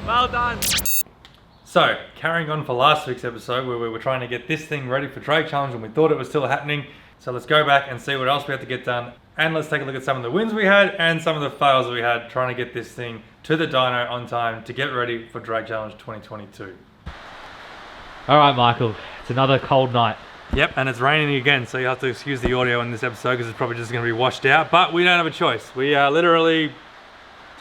Well done. So, carrying on for last week's episode where we were trying to get this thing ready for Drag Challenge and we thought it was still happening. So let's go back and see what else we had to get done. And let's take a look at some of the wins we had and some of the fails we had trying to get this thing to the dyno on time to get ready for Drag Challenge 2022. Alright Michael, it's another cold night. Yep, and it's raining again, so you have to excuse the audio in this episode because it's probably just going to be washed out. But we don't have a choice. We are literally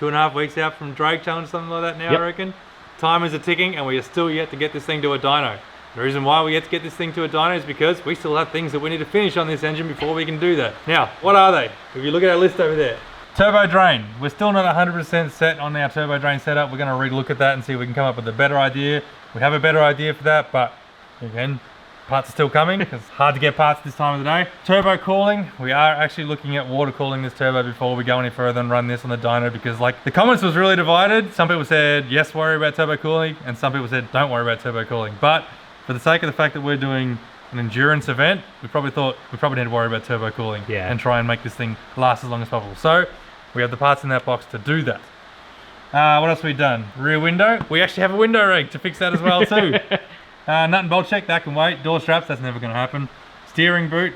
2.5 weeks out from Drag Challenge, something like that now, I reckon. Time is a-ticking and we are still yet to get this thing to a dyno. The reason why we get to get this thing to a dyno is because we still have things that we need to finish on this engine before we can do that. Now, what are they? If you look at our list over there. Turbo drain. We're still not 100% set on our turbo drain setup. We're going to re-look at that and see if we can come up with a better idea. We have a better idea for that, but again, parts are still coming. It's hard to get parts this time of the day. Turbo cooling. We are actually looking at water cooling this turbo before we go any further and run this on the dyno because like the comments was really divided. Some people said, yes, worry about turbo cooling. And some people said, don't worry about turbo cooling. But for the sake of the fact that we're doing an endurance event, we probably thought we probably need to worry about turbo cooling and try and make this thing last as long as possible. So we have the parts in that box to do that. What else have we done? Rear window. We actually have a window rig to fix that as well too. Nut and bolt check, that can wait. Door straps, that's never going to happen. Steering boot,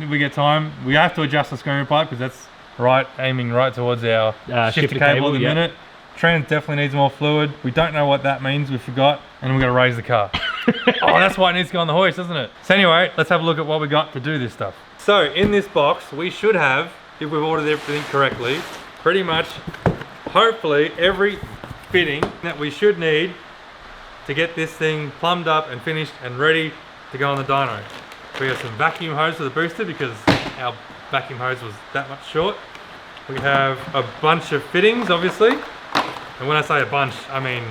we get time. We have to adjust the screamer pipe because that's aiming right towards our shifter cable at the minute. Trans definitely needs more fluid. We don't know what that means, we forgot. And we're going to raise the car. Oh, that's why it needs to go on the hoist, doesn't it? So anyway, let's have a look at what we got to do this stuff. So in this box, we should have, if we've ordered everything correctly, pretty much, hopefully, every fitting that we should need to get this thing plumbed up and finished and ready to go on the dyno. We have some vacuum hose for the booster because our vacuum hose was that much short. We have a bunch of fittings, obviously. And when I say a bunch, I mean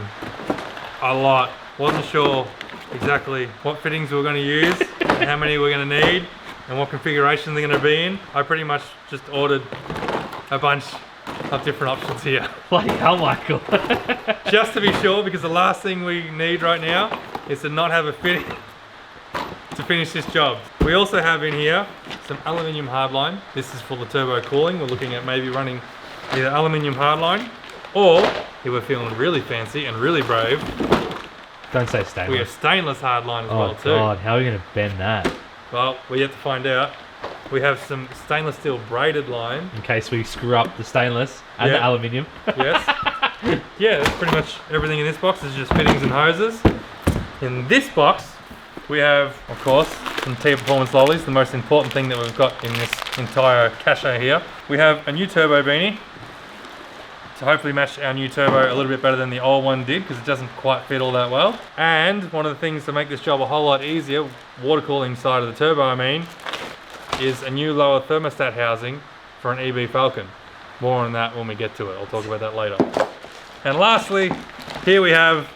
a lot. Wasn't sure exactly what fittings we were going to use and how many we're going to need and what configuration they're going to be in. I pretty much just ordered a bunch of different options here. Bloody hell, Michael. Just to be sure, because the last thing we need right now is to not have a fitting to finish this job. We also have in here some aluminium hardline. This is for the turbo cooling. We're looking at maybe running either aluminium hardline or, if we're feeling really fancy and really brave, don't say stainless. We have stainless hardline as well too. Oh God, how are we going to bend that? Well, we have to find out. We have some stainless steel braided line. In case we screw up the stainless and the aluminium. Yes. Yeah, that's pretty much everything in this box is just fittings and hoses. In this box, we have, of course, some Tiperformance lollies, the most important thing that we've got in this entire cache here. We have a new turbo beanie to hopefully match our new turbo a little bit better than the old one did because it doesn't quite fit all that well. And one of the things to make this job a whole lot easier, water cooling side of the turbo I mean, is a new lower thermostat housing for an EB Falcon. More on that when we get to it. I'll talk about that later. And lastly, here we have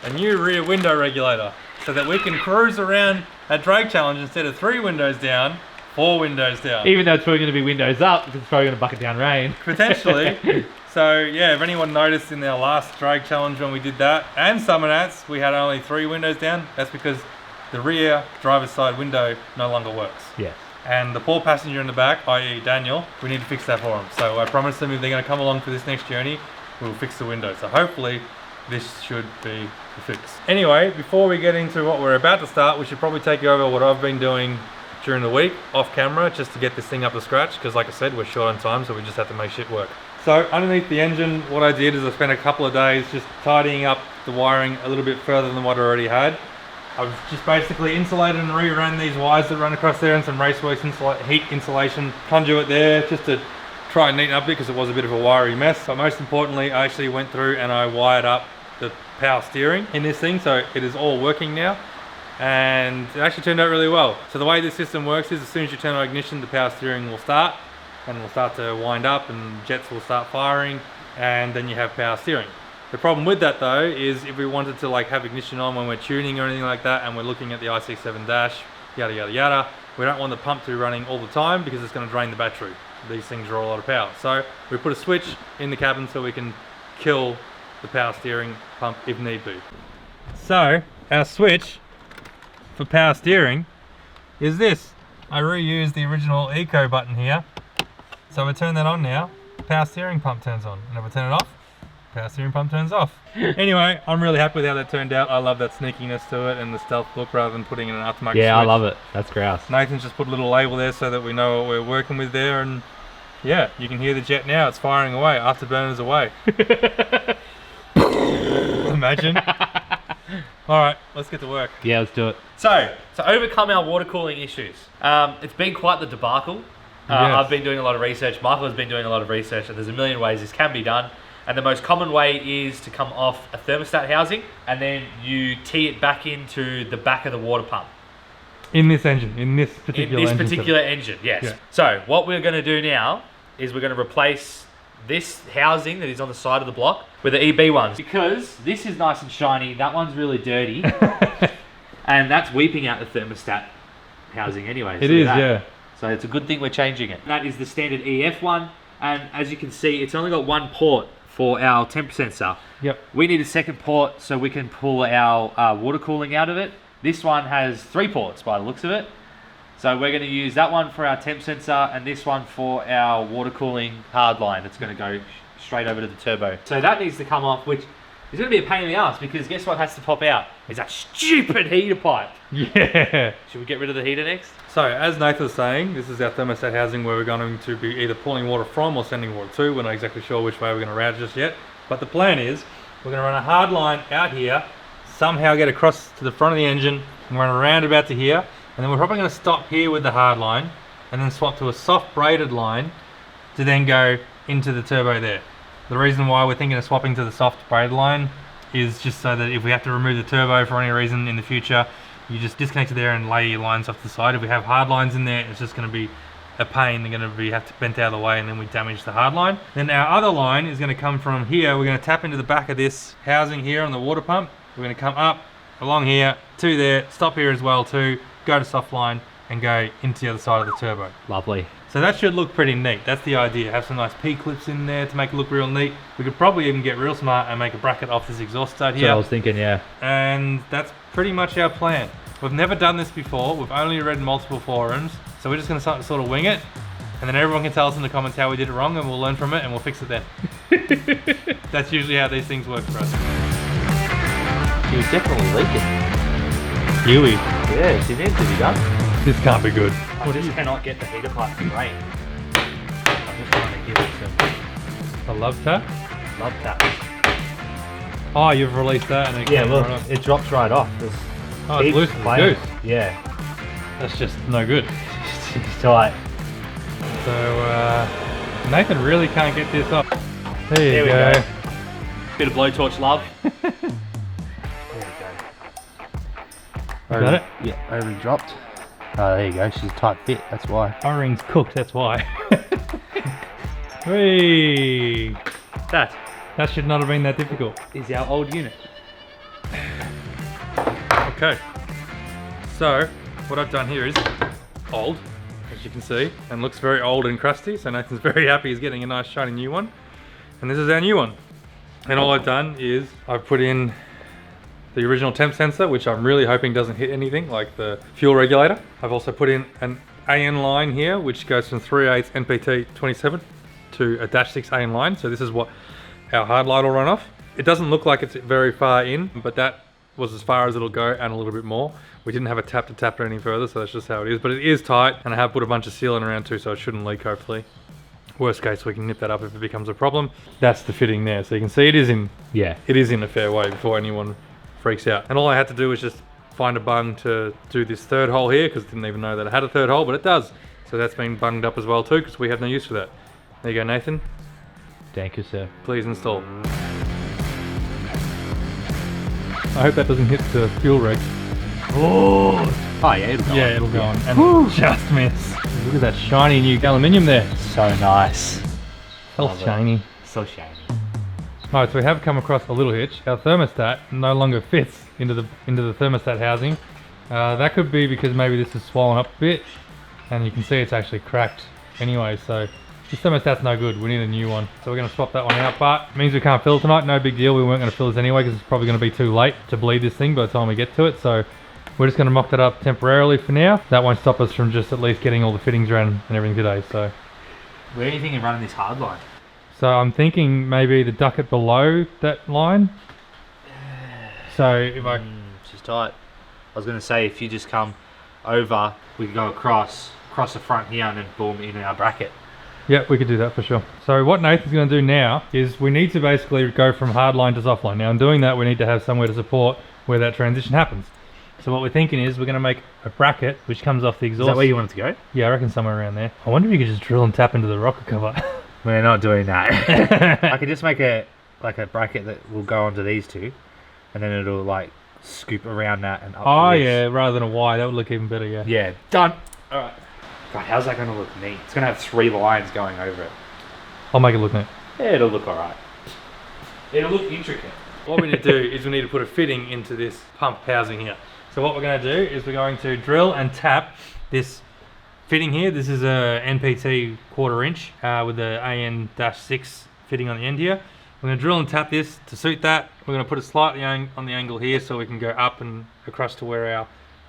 a new rear window regulator so that we can cruise around at Drag Challenge instead of 3 windows down, 4 windows down. Even though it's probably going to be windows up, because it's probably going to bucket down rain. Potentially. So yeah, if anyone noticed in our last Drag Challenge when we did that, and Summer Nats, we had only 3 windows down. That's because the rear driver's side window no longer works. Yes. And the poor passenger in the back, i.e. Daniel, we need to fix that for him. So I promised them if they're going to come along for this next journey, we'll fix the window. So hopefully this should be the fix. Anyway, before we get into what we're about to start, we should probably take you over what I've been doing during the week off camera just to get this thing up to scratch because like I said, we're short on time, so we just have to make shit work. So underneath the engine, what I did is I spent a couple of days just tidying up the wiring a little bit further than what I already had. I've just basically insulated and reran these wires that run across there and some Raceworks heat insulation conduit there just to try and neaten up a bit because it was a bit of a wiry mess. But most importantly, I actually went through and I wired up the power steering in this thing, so it is all working now. And it actually turned out really well. So the way this system works is as soon as you turn on ignition, the power steering will start and it will start to wind up and jets will start firing and then you have power steering. The problem with that though is if we wanted to like have ignition on when we're tuning or anything like that and we're looking at the IC7 dash, yada yada yada, we don't want the pump to be running all the time because it's going to drain the battery. These things draw a lot of power. So we put a switch in the cabin so we can kill the power steering pump if need be. So our switch for power steering is this. I reused the original eco button here. So we turn that on now, the power steering pump turns on. And if I turn it off, power steering pump turns off. Anyway, I'm really happy with how that turned out. I love that sneakiness to it and the stealth look rather than putting in an aftermarket Yeah, I switch. love it. That's grouse. Nathan's just put a little label there so that we know what we're working with there, and yeah, you can hear the jet now. It's firing away. Afterburners away. Imagine. Alright, let's get to work. Yeah, let's do it. So, to overcome our water cooling issues, it's been quite the debacle. Yes. I've been doing a lot of research, Michael has been doing a lot of research, and there's a million ways this can be done. And the most common way is to come off a thermostat housing, and then you tee it back into the back of the water pump. In this engine, in this particular engine, yes. Yeah. So, what we're going to do now is we're going to replace this housing that is on the side of the block with the EB ones. Because this is nice and shiny, that one's really dirty. And that's weeping out the thermostat housing anyway. It is, yeah. So it's a good thing we're changing it. That is the standard EF one. And as you can see, it's only got one port for our temp sensor. Yep. We need a second port so we can pull our water cooling out of it. This one has 3 ports by the looks of it. So we're going to use that one for our temp sensor and this one for our water cooling hard line. It's going to go straight over to the turbo. So that needs to come off, which is going to be a pain in the ass because guess what has to pop out? Is that stupid heater pipe. Yeah. Should we get rid of the heater next? So, as Nathan was saying, this is our thermostat housing where we're going to be either pulling water from or sending water to. We're not exactly sure which way we're going to route it just yet. But the plan is, we're going to run a hard line out here, somehow get across to the front of the engine, and run around about to here. And then we're probably going to stop here with the hard line, and then swap to a soft braided line to then go into the turbo there. The reason why we're thinking of swapping to the soft braided line is just so that if we have to remove the turbo for any reason in the future, you just disconnect it there and lay your lines off to the side. If we have hard lines in there, it's just going to be a pain. They're going to have to bent out of the way, and then we damage the hard line. Then our other line is going to come from here. We're going to tap into the back of this housing here on the water pump. We're going to come up along here to there, stop here as well too, go to soft line and go into the other side of the turbo. Lovely. So that should look pretty neat. That's the idea. Have some nice P-clips in there to make it look real neat. We could probably even get real smart and make a bracket off this exhaust stud That's here. what I was thinking, yeah. And that's pretty much our plan. We've never done this before. We've only read multiple forums. So we're just going to sort of wing it. And then everyone can tell us in the comments how we did it wrong, and we'll learn from it and we'll fix it then. That's usually how these things work for us. She was definitely leaking. Huey. Yeah, she needs to be done. This can't be good. I just cannot get the heater pipe to drain. I'm just trying to give it some A love tap? love taps. Oh, you've released that and it Yeah, came look, right off. it drops right off. There's Oh, it's heaps loose as a playing. goose. Yeah, That's just no good. it's tight. So, Nathan really can't get this up. There There you we go. go. Bit of blowtorch love. There we go. Got it? Yeah, over dropped. Oh, there you go. She's a tight fit. That's why. O-ring's cooked, that's why. Whee! That That should not have been that difficult. is our old unit. Okay. So, what I've done here is old, as you can see, and looks very old and crusty, so Nathan's very happy he's getting a nice shiny new one. And this is our new one. And all I've done is I've put in the original temp sensor, which I'm really hoping doesn't hit anything, like the fuel regulator. I've also put in an AN line here, which goes from 3/8 NPT 27 to a -6 AN line. So this is what our hard light will run off. It doesn't look like it's very far in, but that was as far as it'll go and a little bit more. We didn't have a tap to tap it any further, so that's just how it is. But it is tight, and I have put a bunch of sealant around too, so it shouldn't leak, hopefully. Worst case, we can nip that up if it becomes a problem. That's the fitting there, so you can see it is in a fair way before anyone freaks out. And all I had to do was just find a bung to do this third hole here, because I didn't even know that it had a third hole, but it does. So that's been bunged up as well too, because we have no use for that. There you go, Nathan. Thank you, sir. Please install. I hope that doesn't hit the fuel reg. Oh yeah, it'll go. Yeah, on. it'll go on. And just miss. Look at that shiny new aluminium there. So nice. All Love it. shiny. So shiny. Alright, so we have come across a little hitch. Our thermostat no longer fits into the thermostat housing. That could be because maybe this is swollen up a bit, and you can see it's actually cracked anyway, so this thermostat's no good. We need a new one. So we're going to swap that one out, but it means we can't fill tonight. No big deal. We weren't going to fill this anyway because it's probably going to be too late to bleed this thing by the time we get to it. So we're just going to mock that up temporarily for now. That won't stop us from just at least getting all the fittings around and everything today. So Where do you think of running this hard line? So I'm thinking maybe to duck it below that line. So if I... It's just tight. I was going to say, if you just come over, we can go across the front here and then boom in our bracket. Yeah, we could do that for sure. So what Nathan's going to do now is we need to basically go from hard line to soft line. Now in doing that, we need to have somewhere to support where that transition happens. So what we're thinking is we're going to make a bracket which comes off the exhaust. Is that where you want it to go? Yeah, I reckon somewhere around there. I wonder if you could just drill and tap into the rocker cover. We're not doing that. I could just make a bracket that will go onto these two, and then it'll like scoop around that and up. Oh to this. yeah, rather than a Y, that would look even better. Yeah. Yeah, done. All right. God, how's that going to look neat? It's going to have 3 lines going over it. I'll make it look neat. Yeah, it'll look alright. It'll look intricate. What we need to do is we need to put a fitting into this pump housing here. So what we're going to do is we're going to drill and tap this fitting here. This is a NPT 1/4 inch with the AN-6 fitting on the end here. We're going to drill and tap this to suit that. We're going to put it slightly on the angle here so we can go up and across to where our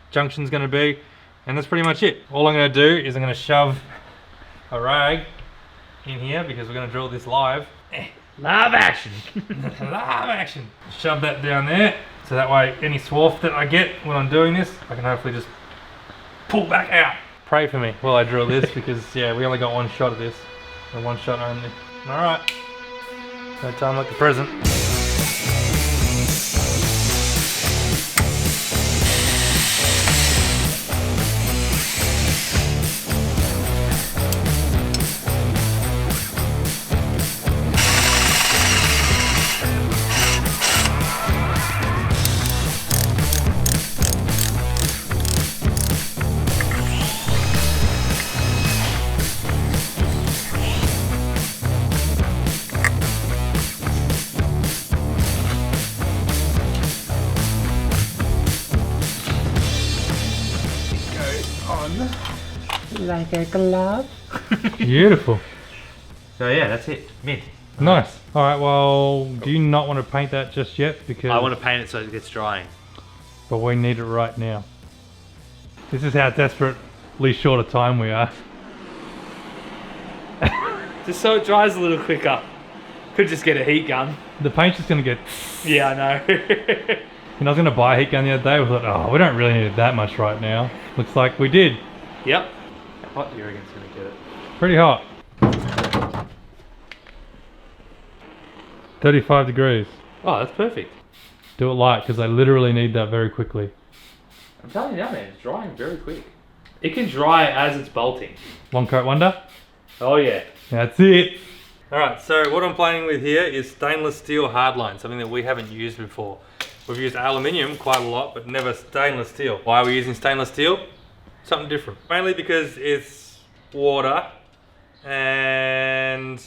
junction's going to be. And that's pretty much it. All I'm going to do is I'm going to shove a rag in here because we're going to drill this live. Live action. Live action. Shove that down there so that way any swarf that I get when I'm doing this, I can hopefully just pull back out. Pray for me while I drill this because yeah, we only got one shot of this. And one shot only. Alright. No time like the present. Like a glove. Beautiful. So yeah, that's it. Mint. Nice. Alright, well, do you not want to paint that just yet? Because I want to paint it so it gets drying. but we need it right now. This is how desperately short a time we are. Just so it dries a little quicker. Could just get a heat gun. The paint's just going to get... Yeah, I know. And I was going to buy a heat gun the other day. We thought, oh, we don't really need it that much right now. Looks like we did. Yep. How hot do you reckon's going to get it? Pretty hot. 35 degrees. Oh, that's perfect. Do it light because I literally need that very quickly. I'm telling you now, man, it's drying very quick. It can dry as it's bolting. Long coat wonder? Oh yeah. That's it. Alright, so what I'm playing with here is stainless steel hardline, something that we haven't used before. We've used aluminium quite a lot, but never stainless steel. Why are we using stainless steel? Something different. Mainly because it's water, and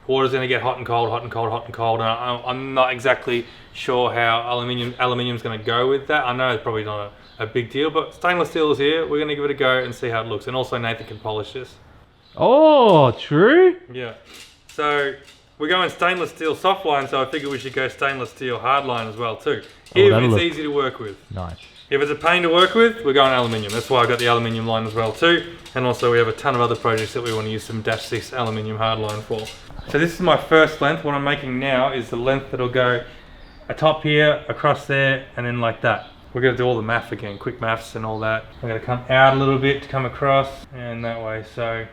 water's going to get hot and cold, hot and cold, hot and cold, and I'm not exactly sure how aluminium's going to go with that. I know it's probably not a big deal, but stainless steel is here. We're going to give it a go and see how it looks. And also Nathan can polish this. Oh, true? Yeah. So we're going stainless steel soft line, so I figured we should go stainless steel hard line as well too. If it's easy to work with. Nice. If it's a pain to work with, we're going aluminium. That's why I got the aluminium line as well too. And also we have a ton of other projects that we want to use some -6 aluminium hard line for. So this is my first length. What I'm making now is the length that'll go atop here, across there, and then like that. We're going to do all the math again, quick maths and all that. We're going to come out a little bit to come across and that way. So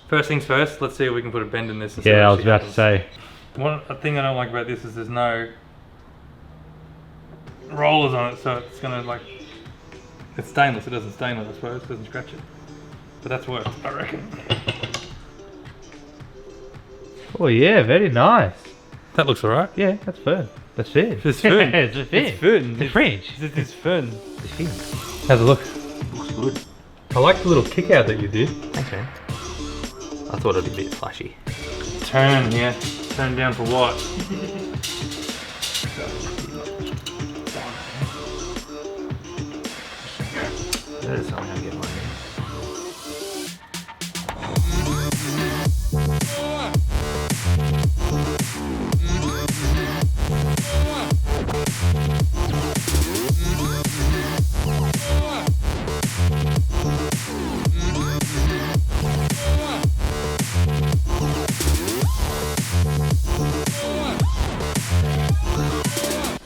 first things first, let's see if we can put a bend in this. And see Yeah, I what was actually about to say. One thing I don't like about this is there's no rollers on it, so it's gonna like, it's stainless, it doesn't stain it, I suppose, it doesn't scratch it. But that's worth, I reckon. Oh yeah, very nice. That looks alright. Yeah, that's fun. That's fair. It's fun. It's fair. It's fun. It's French. It's fun. It's French. How's it look? Looks good. I like the little kick out that you did. Thanks, man. I thought it'd be a bit flashy. Turn, yeah. Turn down for what? That is something I'm gonna get mine.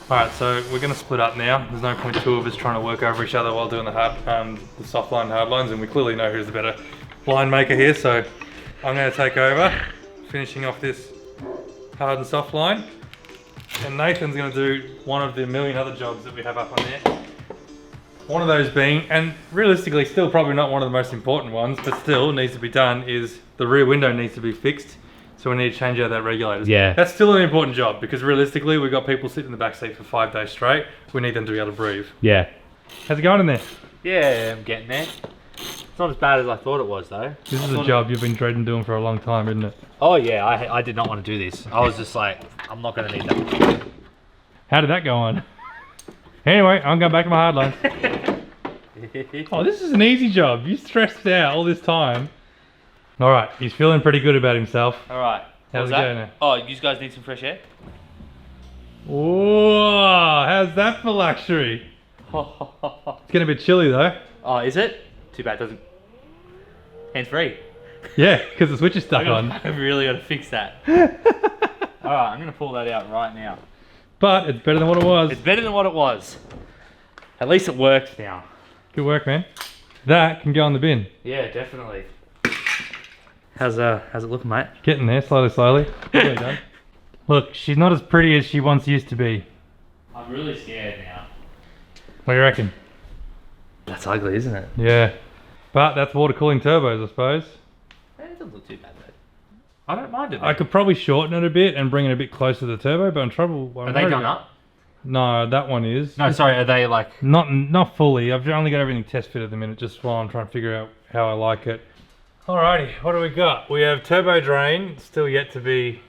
Alright, so we're going to split up now. There's no point two of us trying to work over each other while doing the soft line and hard lines, and we clearly know who's the better line maker here, so I'm going to take over, finishing off this hard and soft line. And Nathan's going to do one of the million other jobs that we have up on there. One of those being, and realistically still probably not one of the most important ones, but still needs to be done, is the rear window needs to be fixed. So we need to change out that regulators. Yeah. That's still an important job because realistically we've got people sitting in the back seat for 5 days straight. We need them to be able to breathe. Yeah. How's it going in there? Yeah, I'm getting there. It's not as bad as I thought it was though. This is a job you've been dreading doing for a long time, isn't it? Oh yeah, I did not want to do this. I was just like, I'm not going to need that. How did that go on? Anyway, I'm going back to my hard lines. Oh, this is an easy job. You stressed out all this time. All right, he's feeling pretty good about himself. All right. How's it going now? Oh, you guys need some fresh air? Whoa, how's that for luxury? It's getting a bit chilly though. Oh, is it? Too bad it doesn't. Hands free. Yeah, because the switch is stuck on. I've really got to fix that. All right, I'm going to pull that out right now. But it's better than what it was. It's better than what it was. At least it works now. Good work, man. That can go in the bin. Yeah, definitely. How's it looking, mate? Getting there, slowly. Nearly done. Look, she's not as pretty as she once used to be. I'm really scared now. What do you reckon? That's ugly, isn't it? Yeah. But that's water cooling turbos, I suppose. It doesn't look too bad though. I don't mind it. I could probably shorten it a bit and bring it a bit closer to the turbo, but I'm trouble. Are they going up? No, that one is. No, sorry, are they like... Not fully. I've only got everything test fit at the minute, just while I'm trying to figure out how I like it. Alrighty, what do we got? We have turbo drain, still yet to be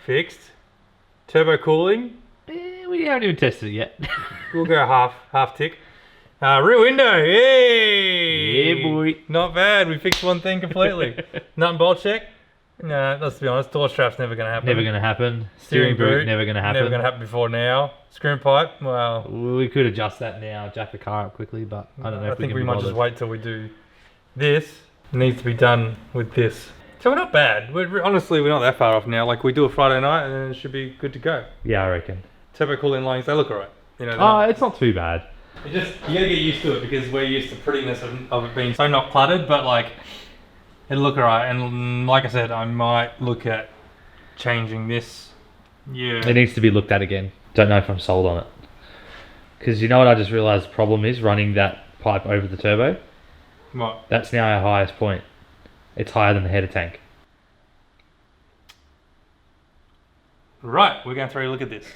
fixed. Turbo cooling. We haven't even tested it yet. We'll go half tick. Rear window, yay! Yeah, boy. Not bad, we fixed one thing completely. Nut and bolt check? No, let's be honest, door strap's never going to happen. Never going to happen. Steering boot, never going to happen. Never going to happen before now. Screw pipe, well... We could adjust that now, jack the car up quickly, but I don't know if we can be might bothered. just wait till we do this. It needs to be done with this. So we're not bad. Honestly, we're not that far off now. Like, we do a Friday night and then it should be good to go. Yeah, I reckon. Turbo cooling lines, they look alright. You know, Oh, it's not too bad. you gotta get used to it because we're used to prettiness of it being so not cluttered, but like, it'll look alright. And like I said, I might look at changing this. Yeah. It needs to be looked at again. Don't know if I'm sold on it. Because you know what I just realised the problem is? Running that pipe over the turbo. What? That's now our highest point. It's higher than the header tank. Right, we're going to throw a look at this.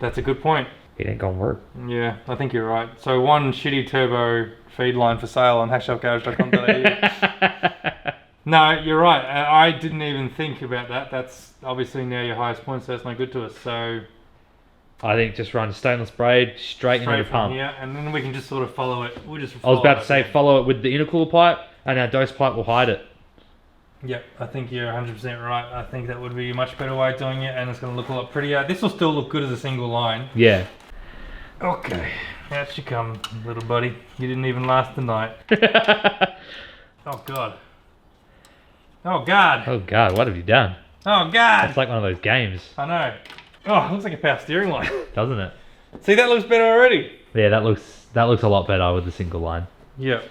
That's a good point. It ain't gonna work. Yeah, I think you're right. So one shitty turbo feed line for sale on hackshopgarage.com.au. No, you're right. I didn't even think about that. That's obviously now your highest point, so that's no good to us. So I think just run stainless braid straight into the pump. Yeah, and then we can just sort of follow it. We'll just. I was about to say follow it with the intercooler pipe, and our dose pipe will hide it. Yep, I think you're 100% right. I think that would be a much better way of doing it, and it's going to look a lot prettier. This will still look good as a single line. Yeah. Okay, out you come, little buddy. You didn't even last the night. Oh God. Oh God. Oh God, what have you done? Oh God. It's like one of those games, I know. Oh, it looks like a power steering line. doesn't it? See, that looks better already. Yeah, that looks a lot better with the single line. Yep.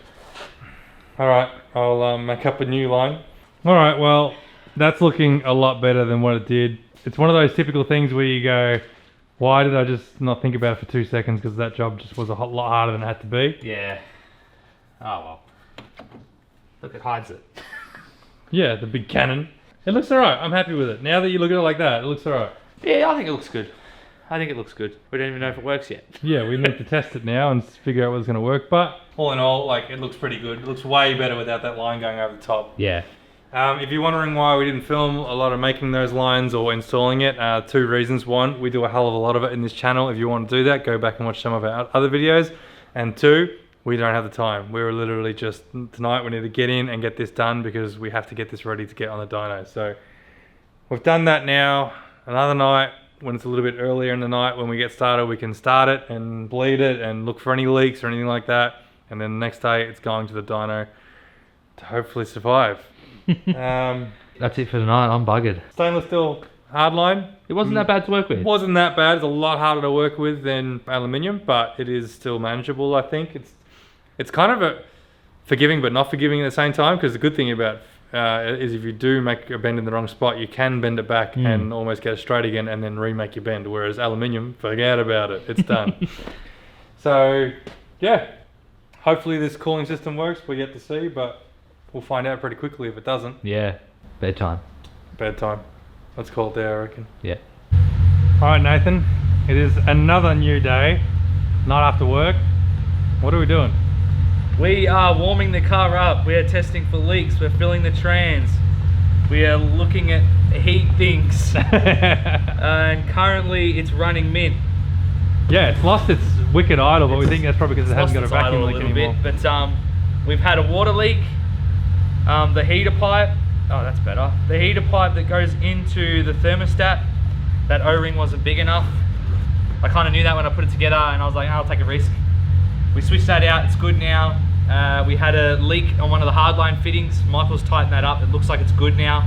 All right, I'll make up a new line. All right, well, that's looking a lot better than what it did. It's one of those typical things where you go, why did I just not think about it for 2 seconds? Because that job just was a lot harder than it had to be. Yeah. Oh well. Look, it hides it. Yeah, the big cannon. It looks all right. I'm happy with it. Now that you look at it like that, it looks all right. Yeah, I think it looks good. I think it looks good. We don't even know if it works yet. Yeah, we need to test it now and figure out what's going to work. But all in all, like, it looks pretty good. It looks way better without that line going over the top. Yeah. If you're wondering why we didn't film a lot of making those lines or installing it, 2 reasons. One, we do a hell of a lot of it in this channel. If you want to do that, go back and watch some of our other videos. And 2, we don't have the time. We were literally just, tonight we need to get in and get this done because we have to get this ready to get on the dyno. So we've done that now. Another night, when it's a little bit earlier in the night, when we get started, we can start it and bleed it and look for any leaks or anything like that. And then the next day, it's going to the dyno to hopefully survive. That's it for tonight. I'm buggered. Stainless steel hardline. It wasn't that bad to work with. It wasn't that bad. It's a lot harder to work with than aluminium, but it is still manageable. I think it's kind of a forgiving but not forgiving at the same time, because the good thing about is if you do make a bend in the wrong spot, you can bend it back and almost get it straight again and then remake your bend, whereas aluminium, forget about it, it's done. So yeah, hopefully this cooling system works. We're yet to see, but we'll find out pretty quickly if it doesn't. Yeah, bedtime. Bedtime. Let's call it there, I reckon. Yeah. Alright Nathan, it is another new day, not after work. What are we doing? We are warming the car up. We are testing for leaks. We're filling the trans. We are looking at heat things. And currently it's running mint. Yeah, it's lost its wicked idle, but we think that's probably because it hasn't got a vacuum leak anymore. But we've had a water leak. The heater pipe, oh that's better. The heater pipe that goes into the thermostat, that O-ring wasn't big enough. I kind of knew that when I put it together, and I was like, I'll take a risk. We switched that out, it's good now. We had a leak on one of the hardline fittings. Michael's tightened that up, it looks like it's good now.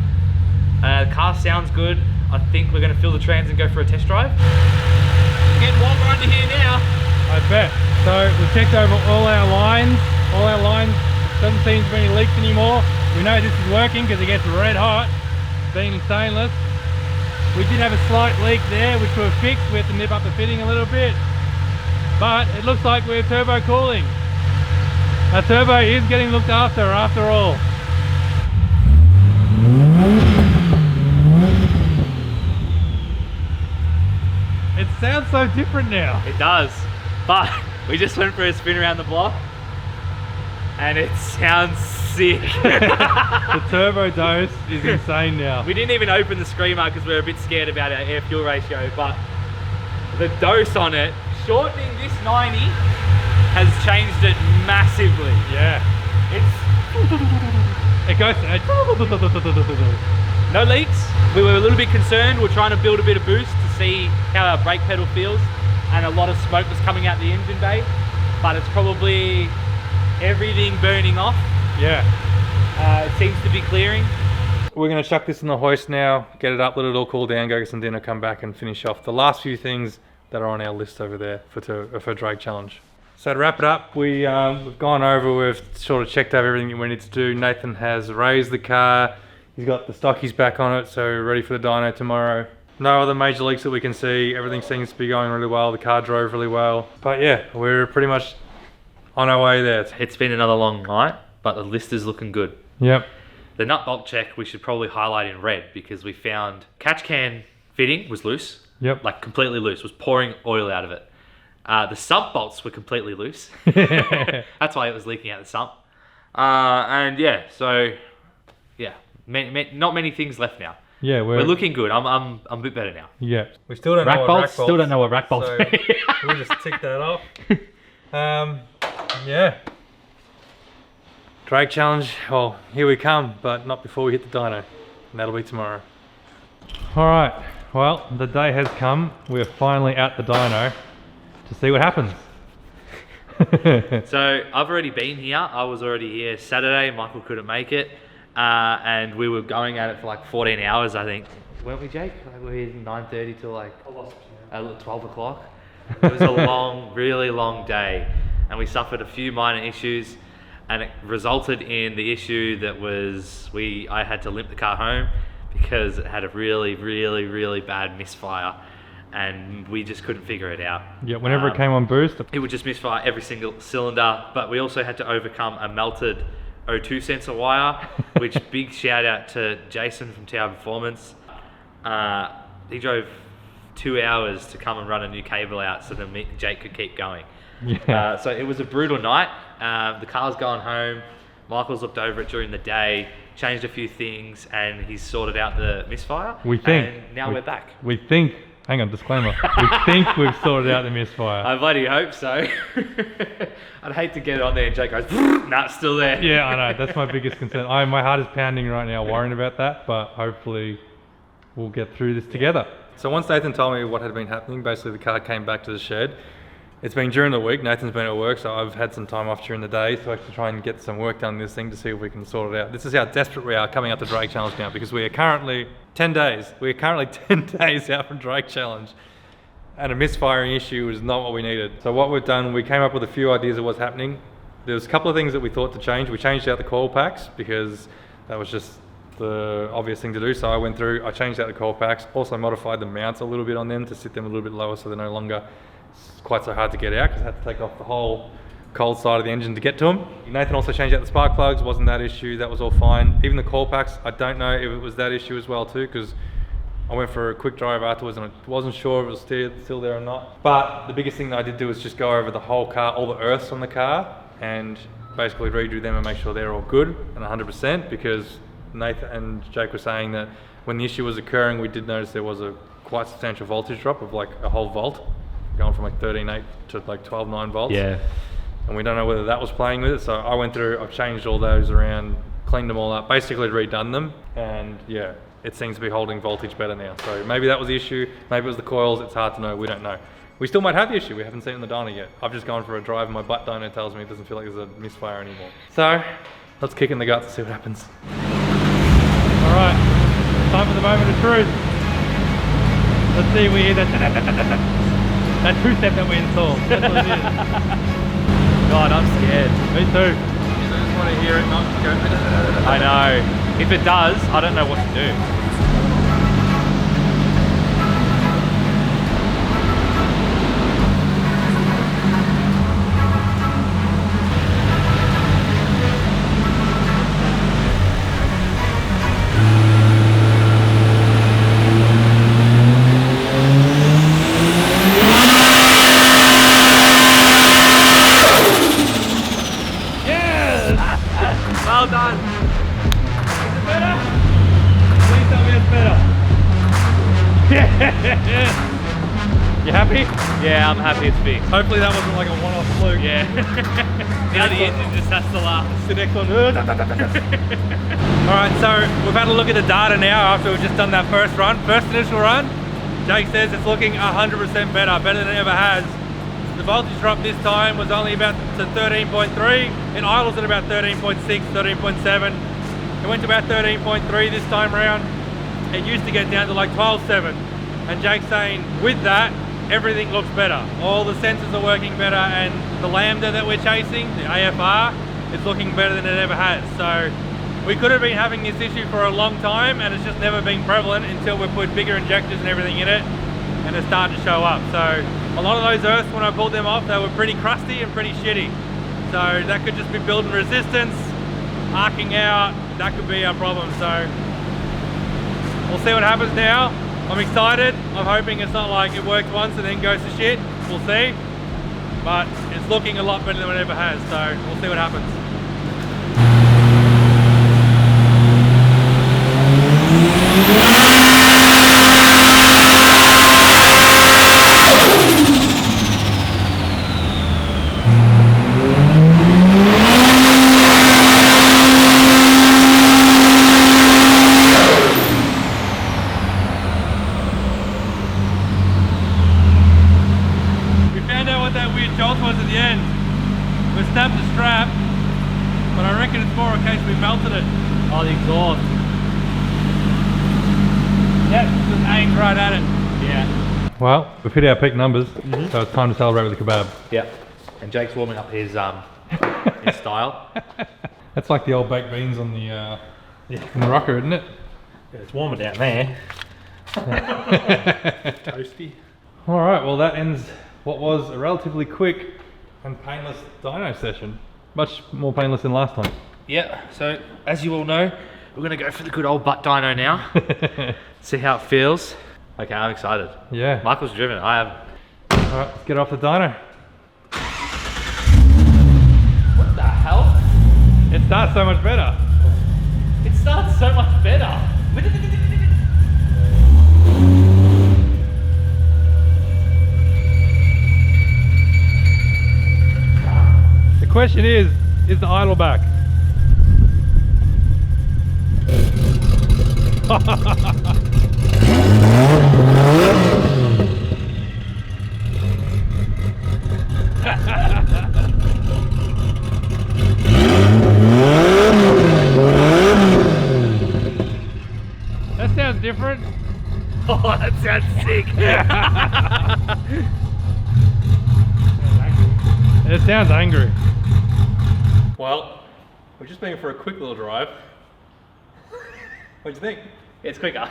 The car sounds good. I think we're gonna fill the trans and go for a test drive. Getting warmer under here now. I bet. So we checked over all our lines. Doesn't seem to be any leaks anymore. We know this is working because it gets red hot, being stainless. We did have a slight leak there, which we've fixed. We have to nip up the fitting a little bit. But it looks like we're turbo cooling. Our turbo is getting looked after all. It sounds so different now. It does, but we just went for a spin around the block and it sounds sick. The turbo dose is insane now. We didn't even open the screamer because we were a bit scared about our air fuel ratio, but the dose on it, shortening this 90 has changed it massively. Yeah. It goes no leaks. We were a little bit concerned. We're trying to build a bit of boost to see how our brake pedal feels, and a lot of smoke was coming out the engine bay, but it's probably everything burning off. Yeah. It seems to be clearing. We're going to chuck this in the hoist now, get it up, let it all cool down, go get some dinner, come back and finish off the last few things that are on our list over there for drag challenge. So to wrap it up, we've gone over, we've sort of checked out everything we need to do. Nathan has raised the car, he's got the stockies back on it, so we're ready for the dyno tomorrow. No other major leaks that we can see, everything seems to be going really well, the car drove really well. But yeah, we're pretty much on our way there. It's been another long night, but the list is looking good. Yep. The nut bolt check we should probably highlight in red, because we found catch can fitting was loose. Yep. Like completely loose, was pouring oil out of it. The sump bolts were completely loose. That's why it was leaking out the sump. And yeah, so yeah, not many things left now. Yeah, we're looking good. I'm a bit better now. Yeah. We still don't know Rack what bolts? rack bolts. Still don't know what rack bolts So mean. we'll just tick that off. Yeah. Drag challenge. Well, here we come, but not before we hit the dyno. And that'll be tomorrow. All right. Well, the day has come. We're finally at the dyno to see what happens. So I've already been here. I was already here Saturday. Michael couldn't make it. And we were going at it for like 14 hours, I think. Weren't we, Jake? Like we were here 9:30 till like 12 o'clock. It was a long, really long day. And we suffered a few minor issues. And it resulted in the issue that was I had to limp the car home because it had a really, really, really bad misfire. And we just couldn't figure it out. Yeah, whenever it came on boost, it would just misfire every single cylinder. But we also had to overcome a melted O2 sensor wire, which big shout out to Jason from Tiperformance. He drove 2 hours to come and run a new cable out so that Jake could keep going. Yeah. So it was a brutal night. The car's gone home. Michael's looked over it during the day, changed a few things, and he's sorted out the misfire. We think. And now we're back. We think. Hang on, disclaimer. We think we've sorted out the misfire. I bloody hope so. I'd hate to get it on there and Jake goes, nah, it's still there. Yeah, I know. That's my biggest concern. My heart is pounding right now, worrying about that, but hopefully we'll get through this together. So once Nathan told me what had been happening, basically the car came back to the shed. It's been during the week. Nathan's been at work, so I've had some time off during the day to actually try and get some work done on this thing to see if we can sort it out. This is how desperate we are coming up to Drag Challenge now, because we are currently 10 days. We are currently 10 days out from Drag Challenge, and a misfiring issue is not what we needed. So what we've done, we came up with a few ideas of what's happening. There's a couple of things that we thought to change. We changed out the coil packs because that was just the obvious thing to do. So I went through, I changed out the coil packs, also modified the mounts a little bit on them to sit them a little bit lower so they're no longer quite so hard to get out, because I had to take off the whole cold side of the engine to get to them. Nathan also changed out the spark plugs, wasn't that issue, that was all fine. Even the coil packs, I don't know if it was that issue as well too, because I went for a quick drive afterwards and I wasn't sure if it was still there or not. But the biggest thing that I did do was just go over the whole car, all the earths on the car, and basically redo them and make sure they're all good and 100%, because Nathan and Jake were saying that when the issue was occurring, we did notice there was a quite substantial voltage drop of like a whole volt, going from like 13.8 to like 12.9 volts. Yeah. And we don't know whether that was playing with it. So I went through, I've changed all those around, cleaned them all up, basically redone them. And yeah, it seems to be holding voltage better now. So maybe that was the issue. Maybe it was the coils. It's hard to know. We don't know. We still might have the issue. We haven't seen it in the dyno yet. I've just gone for a drive and my butt dyno tells me it doesn't feel like there's a misfire anymore. So let's kick in the guts and see what happens. All right, time for the moment of truth. Let's see if we hear that two-step that we installed. That's what it is. God, I'm scared. Me too. I just want to hear it not go. I know. If it does, I don't know what to do. Well done. Is it better? Please tell me it's better. Yeah. You happy? Yeah, I'm happy it's fixed. Hopefully that wasn't like a one-off fluke. Yeah. Now the engine just has to laugh. The next one. Alright, so we've had a look at the data now after we've just done that first initial run. Jake says it's looking 100% better than it ever has. The voltage drop this time was only about to 13.3. In idles at about 13.6, 13.7. It went to about 13.3 this time around. It used to get down to like 12.7. And Jake's saying with that, everything looks better. All the sensors are working better, and the lambda that we're chasing, the AFR, is looking better than it ever has. So we could have been having this issue for a long time, and it's just never been prevalent until we put bigger injectors and everything in it, and it's starting to show up. So a lot of those earths, when I pulled them off, they were pretty crusty and pretty shitty. So that could just be building resistance, arcing out. That could be our problem. So we'll see what happens now. I'm excited. I'm hoping it's not like it works once and then goes to shit. We'll see. But it's looking a lot better than it ever has. So we'll see what happens. Snapped the strap, but I reckon it's more in case we melted it. Oh, the exhaust. Yep, just aimed right at it. Yeah. Well, we've hit our peak numbers, so it's time to celebrate with the kebab. Yeah. And Jake's warming up his his style. That's like the old baked beans on the in the rocker, isn't it? Yeah, it's warmer down there. Toasty. All right, well that ends what was a relatively quick and painless dyno session. Much more painless than last time. Yeah, so as you all know, we're gonna go for the good old butt dyno now. See how it feels. Okay, I'm excited. Yeah. Michael's driven, I have. All right, let's get off the dyno. What the hell? It starts so much better. It starts so much better. The question is the idle back? that sounds sick. It sounds angry. Well, we're just being for a quick little drive. What'd you think? It's quicker.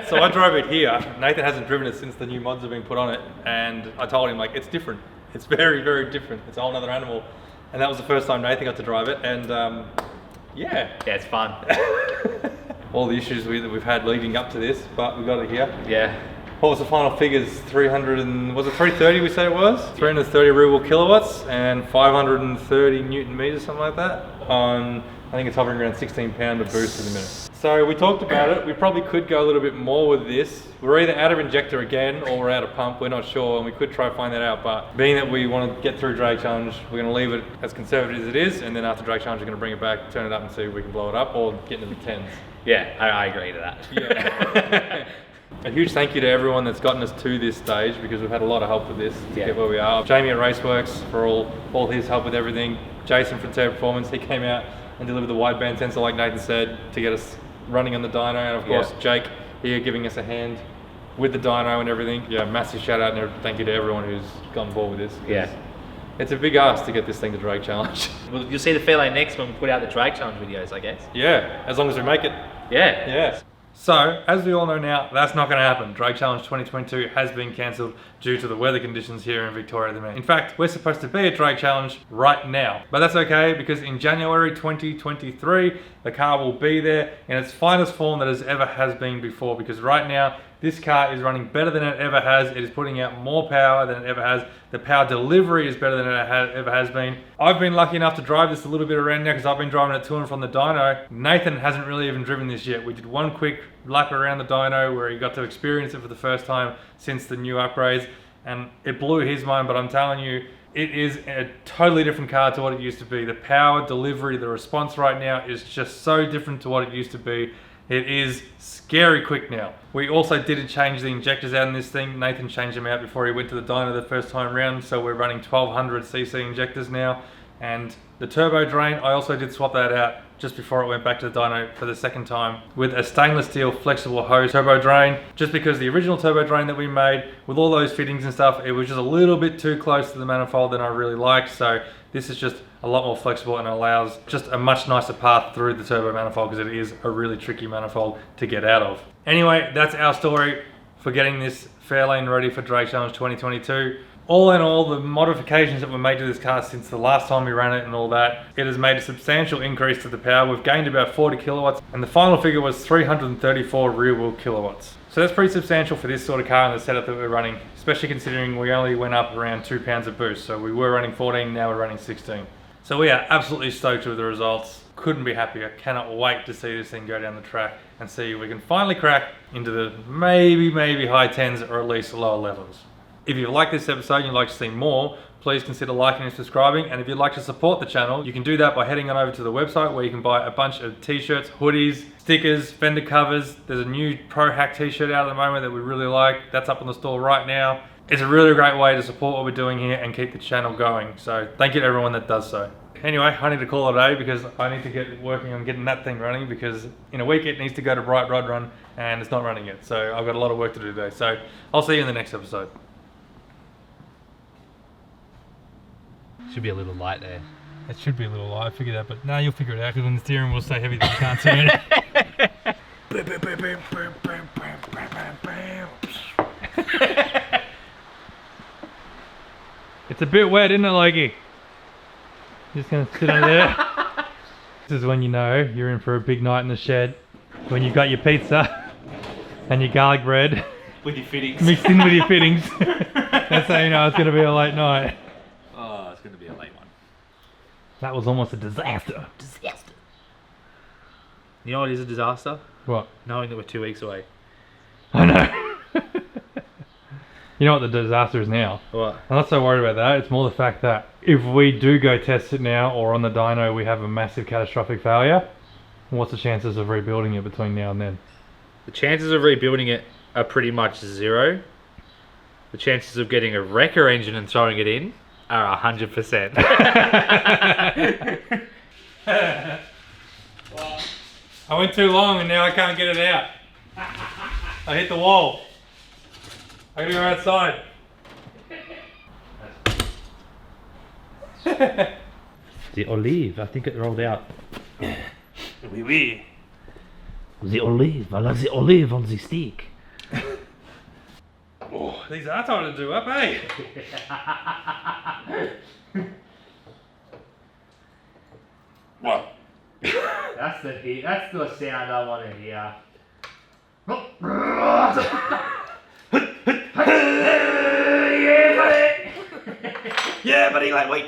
So I drove it here. Nathan hasn't driven it since the new mods have been put on it, and I told him like it's different. It's very, very different. It's a whole other animal, and that was the first time Nathan got to drive it, and yeah, it's fun. all the issues that we've had leading up to this, but we got it here. Yeah. What was the final figures? 300 and was it 330? We said it was 330 real kilowatts and 530 newton meters, something like that. On I think it's hovering around 16 pound of boost in a minute. So we talked about it. We probably could go a little bit more with this. We're either out of injector again or we're out of pump. We're not sure, and we could try to find that out. But being that we want to get through Drag Challenge, we're going to leave it as conservative as it is, and then after Drag Challenge, we're going to bring it back, turn it up, and see if we can blow it up or get into the tens. Yeah, I agree to that. Yeah. A huge thank you to everyone that's gotten us to this stage, because we've had a lot of help with this to get where we are. Jamie at Raceworks for all his help with everything. Jason from Tiperformance, he came out and delivered the wideband sensor like Nathan said to get us running on the dyno, and of course Jake here giving us a hand with the dyno and everything. Yeah, massive shout out and thank you to everyone who's gone on board with this. Yeah. It's a big ask to get this thing to Drag Challenge. Well, you'll see the Fairlane next when we put out the Drag Challenge videos, I guess. Yeah, as long as we make it. Yeah. Yeah. So, as we all know now, that's not going to happen. Drag Challenge 2022 has been cancelled due to the weather conditions here in Victoria at the minute. In fact, we're supposed to be at Drag Challenge right now. But that's okay, because in January 2023, the car will be there in its finest form that it ever has been before. Because right now, this car is running better than it ever has. It is putting out more power than it ever has. The power delivery is better than it ever has been. I've been lucky enough to drive this a little bit around now because I've been driving it to and from the dyno. Nathan hasn't really even driven this yet. We did one quick lap around the dyno where he got to experience it for the first time since the new upgrades, and it blew his mind, but I'm telling you, it is a totally different car to what it used to be. The power delivery, the response right now is just so different to what it used to be. It is scary quick now. We also did change the injectors out in this thing. Nathan changed them out before he went to the dyno the first time round, so we're running 1200cc injectors now. And the turbo drain, I also did swap that out just before it went back to the dyno for the second time with a stainless steel flexible hose turbo drain, just because the original turbo drain that we made with all those fittings and stuff, it was just a little bit too close to the manifold than I really liked. So this is just a lot more flexible and allows just a much nicer path through the turbo manifold, because it is a really tricky manifold to get out of. Anyway, that's our story for getting this Fairlane ready for Drag Challenge 2022. All in all, the modifications that were made to this car since the last time we ran it and all that, it has made a substantial increase to the power. We've gained about 40 kilowatts, and the final figure was 334 rear wheel kilowatts. So that's pretty substantial for this sort of car and the setup that we're running, especially considering we only went up around 2 pounds of boost. So we were running 14, now we're running 16. So we are absolutely stoked with the results. Couldn't be happier. Cannot wait to see this thing go down the track and see if we can finally crack into the maybe high 10s or at least lower levels. If you like this episode and you'd like to see more, please consider liking and subscribing. And if you'd like to support the channel, you can do that by heading on over to the website, where you can buy a bunch of t-shirts, hoodies, stickers, fender covers. There's a new Pro Hack t-shirt out at the moment that we really like. That's up on the store right now. It's a really great way to support what we're doing here and keep the channel going. So thank you to everyone that does so. Anyway, I need to call it a day because I need to get working on getting that thing running, because in a week it needs to go to Bright Rod Run and it's not running yet. So I've got a lot of work to do today. So I'll see you in the next episode. Should be a little light there. It should be a little light, I figured that, but no, you'll figure it out, because when the steering wheel's so heavy that you can't turn it. It's a bit wet, isn't it, Loki? Just gonna sit under there. This is when you know you're in for a big night in the shed. When you've got your pizza and your garlic bread With your fittings. mixed in with your fittings. That's how you know it's gonna be a late night. Oh, it's going to be a late one. That was almost a disaster. Disaster. You know what is a disaster? What? Knowing that we're 2 weeks away. I know. You know what the disaster is now? What? I'm not so worried about that. It's more the fact that if we do go test it now, or on the dyno we have a massive catastrophic failure, what's the chances of rebuilding it between now and then? The chances of rebuilding it are pretty much zero. The chances of getting a wrecker engine and throwing it in are 100%. I went too long and now I can't get it out. I hit the wall. I gotta go outside. The olive, I think it rolled out. Oui, oui. The olive, I love the olive on the stick. Oh, these are hard to do up, eh? What? That's the sound I want to hear. Yeah, buddy, lightweight.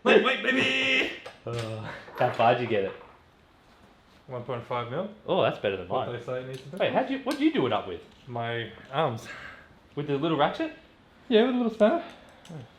Lightweight, baby. How far did you get it? 1.5 mil. Oh, that's better than What mine. they say it needs to be. Wait, what did you do it up with? My arms. With the little ratchet? Yeah, with a little spanner.